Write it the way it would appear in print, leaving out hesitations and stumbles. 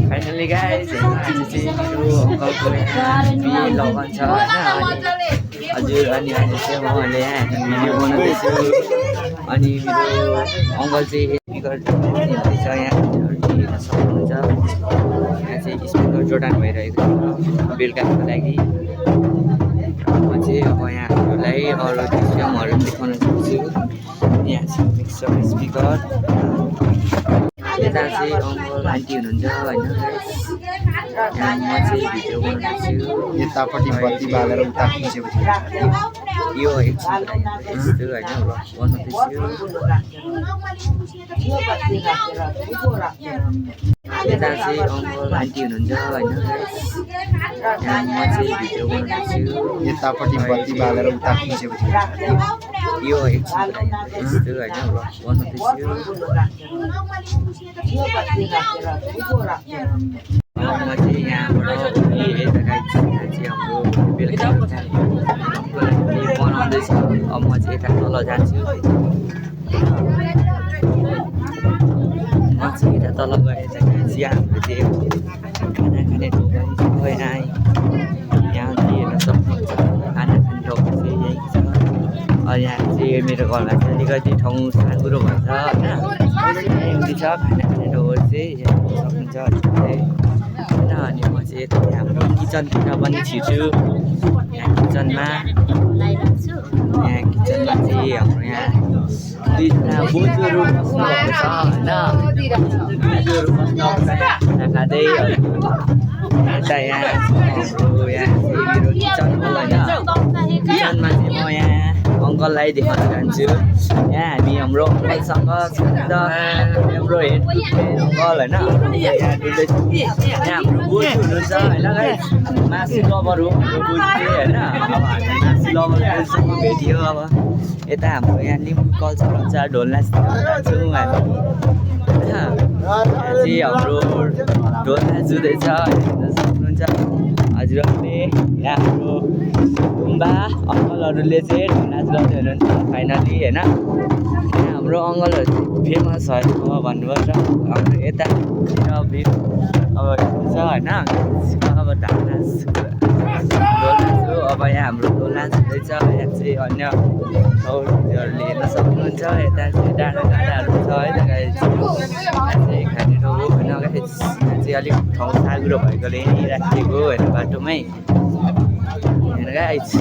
finally guys आज चाहिँ मेरो अङ्कलको बिहे लगन छ होइन हजुर अनि अहिले चाहिँ उहाँले यहाँ भिडियो बनाउँदैछु अनि मेरो अङ्कल चाहिँ स्पिकर हुँदैछ यहाँ हेर्न सक्नुहुन्छ यहाँ चाहिँ स्पिकर जोडान भइरहेको छ बेलुकाको लागि म चाहिँ अब यहाँहरूलाई अरू दृश्यहरू देखाउन सक्छु यहाँ चाहिँ मिक्सर स्पिकर यता चाहिँ अङ्कल आन्टी हुनुहुन्छ होइन यहाँ म चाहिँ भिडियो बनाउँदैछु यतापट्टि बत्ती बालेर उता खिचेपछि यो एकछिन यस्तो होइन बनाउँदैछु यता चाहिँ अङ्कल आन्टी हुनुहुन्छ होइन यहाँ म चाहिँ भिडियो बनाउँदैछु यतापट्टि बत्ती बालेर उता खिचेपछि यो एकछिन यस्तो होइन बनाउँदैछु म चाहिँ यहाँबाट यता चाहिँ हाम्रो बेलुका बनाउँदैछ अब म चाहिँ यता तल जान्छु म चाहिँ यता तल गएर चाहिँ हाम्रो चाहिँ खाना खाने ठाउँ पनि छ यहाँ हेर्न सक्नुहुन्छ खाना खाने ठाउँ चाहिँ यही छ यहाँ चाहिँ मेरो घरमा चाहिँ अलिकति ठाउँ साँघुरो भन्छ होइन छ खाना खाने ठाउँहरू चाहिँ हेर्न सक्नुहुन्छ होइन अनि म चाहिँ यता हाम्रो किचनतिर पनि छिर्छु यहाँ किचनमा चाहिँ हाम्रो यहाँ दुईजना बोजूहरू बस्नुभएको छ होइन बोजूहरू बस्नुभएको खाना खाँदै यता यहाँ हाम्रो यहाँ चाहिँ मेरो किचन हो होइन किचनमा चाहिँ म यहाँ अङ्कललाई देखाउन चाहन्छु यहाँ हामी हाम्रो अङ्कलसँग हाम्रो हेड अङ्कल होइन यहाँ डुल्दैछु यहाँ हाम्रो बोजू हुनुहुन्छ होइन मासु लभर हो हाम्रो बोजू चाहिँ होइन अब हामी मासु लभरसँग भेटियो अब यता हाम्रो यहाँ लिम्बू कल्चर हुन्छ ढोल नाच्न जान्छौँ हामी यहाँ चाहिँ हाम्रो ढोल नाच्दैछ हेर्न सक्नुहुन्छ हजुरहरूले यहाँ हाम्रो गुम्बा अङ्कलहरूले चाहिँ ढोल नाच्दै हुनुहुन्छ फाइनली होइन यहाँ हाम्रो अङ्कलहरू चाहिँ फेमस भयो भन्नुपर्छ हाम्रो यतातिर अब छ होइन अब ढाक नाच ढोल नाच हो अब यहाँ हाम्रो ढोल नाच हुँदैछ यहाँ चाहिँ अन्य ठाउँहरूले हेर्न सक्नुहुन्छ यता चाहिँ डाँडा काँडाहरू छ है चाहिँ खाने ठाउँ हो होइन यहाँ चाहिँ अलिक ठाउँ साँघुरो भएकोले यहीँ राखिएको होइन बाटोमै हेर गाइस